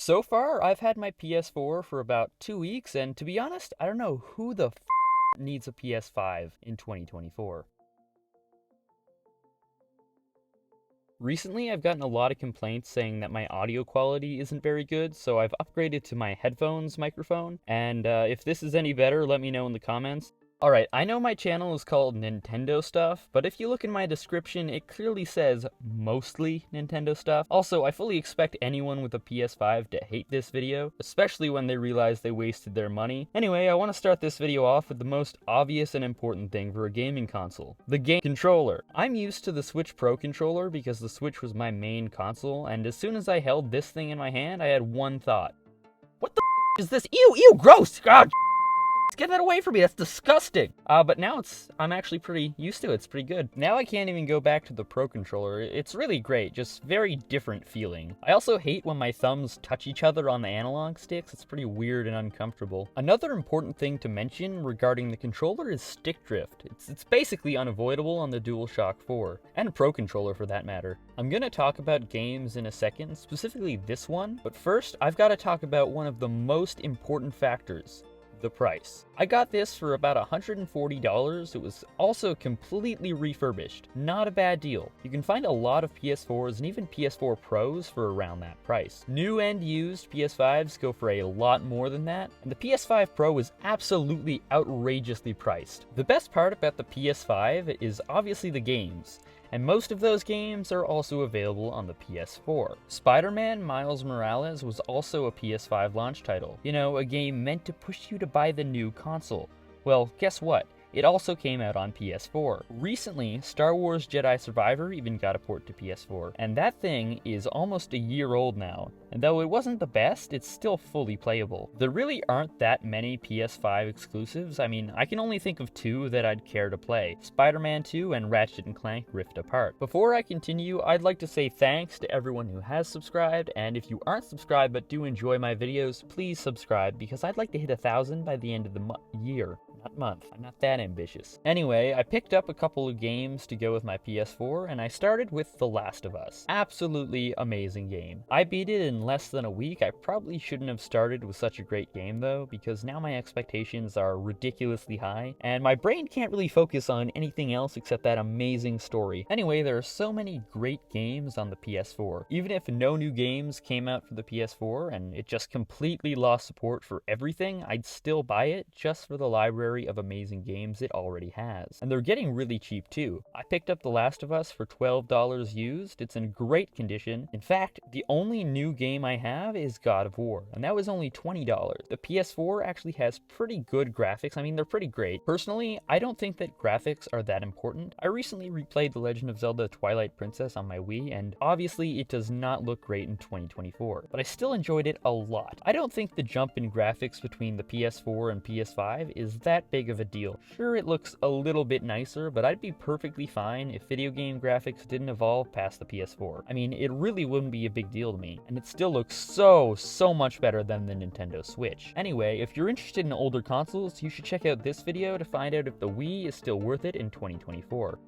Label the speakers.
Speaker 1: So far, I've had my PS4 for about 2 weeks, and to be honest, I don't know who the needs a PS5 in 2024. Recently, I've gotten a lot of complaints saying that my audio quality isn't very good, so I've upgraded to my headphones microphone, and if this is any better, let me know in the comments. Alright, I know my channel is called Nintendo Stuff, but if you look in my description, it clearly says mostly Nintendo stuff. Also, I fully expect anyone with a PS5 to hate this video, especially when they realize they wasted their money. Anyway, I want to start this video off with the most obvious and important thing for a gaming console: the game controller. I'm used to the Switch Pro controller because the Switch was my main console, and as soon as I held this thing in my hand, I had one thought. What the is this? Ew, gross! God! Get that away from me, that's disgusting! But now I'm actually pretty used to it, it's pretty good. Now I can't even go back to the Pro Controller, it's really great, just very different feeling. I also hate when my thumbs touch each other on the analog sticks, it's pretty weird and uncomfortable. Another important thing to mention regarding the controller is stick drift. It's basically unavoidable on the DualShock 4, and Pro Controller for that matter. I'm gonna talk about games in a second, specifically this one, but first I've gotta talk about one of the most important factors: the price. I got this for about $140. It was also completely refurbished. Not a bad deal. You can find a lot of PS4s and even PS4 Pros for around that price. New and used PS5s go for a lot more than that, and the PS5 Pro is absolutely outrageously priced. The best part about the PS5 is obviously the games, and most of those games are also available on the PS4. Spider-Man Miles Morales was also a PS5 launch title. You know, a game meant to push you to buy the new console. Well, guess what? It also came out on PS4. Recently, Star Wars Jedi Survivor even got a port to PS4, and that thing is almost a year old now, and though it wasn't the best, it's still fully playable. There really aren't that many PS5 exclusives. I mean, I can only think of two that I'd care to play: Spider-Man 2 and Ratchet & Clank Rift Apart. Before I continue, I'd like to say thanks to everyone who has subscribed, and if you aren't subscribed but do enjoy my videos, please subscribe, because I'd like to hit 1,000 by the end of the year. Not month. I'm not that ambitious. Anyway, I picked up a couple of games to go with my PS4, and I started with The Last of Us. Absolutely amazing game. I beat it in less than a week. I probably shouldn't have started with such a great game though, because now my expectations are ridiculously high, and my brain can't really focus on anything else except that amazing story. Anyway, there are so many great games on the PS4. Even if no new games came out for the PS4, and it just completely lost support for everything, I'd still buy it just for the library of amazing games it already has. And they're getting really cheap too. I picked up The Last of Us for $12 used. It's in great condition. In fact, the only new game I have is God of War, and that was only $20. The PS4 actually has pretty good graphics. I mean, they're pretty great. Personally, I don't think that graphics are that important. I recently replayed The Legend of Zelda Twilight Princess on my Wii, and obviously it does not look great in 2024, but I still enjoyed it a lot. I don't think the jump in graphics between the PS4 and PS5 is that big of a deal. Sure, it looks a little bit nicer, but I'd be perfectly fine if video game graphics didn't evolve past the PS4. I mean, it really wouldn't be a big deal to me, and it still looks so much better than the Nintendo Switch. Anyway, if you're interested in older consoles, you should check out this video to find out if the Wii is still worth it in 2024.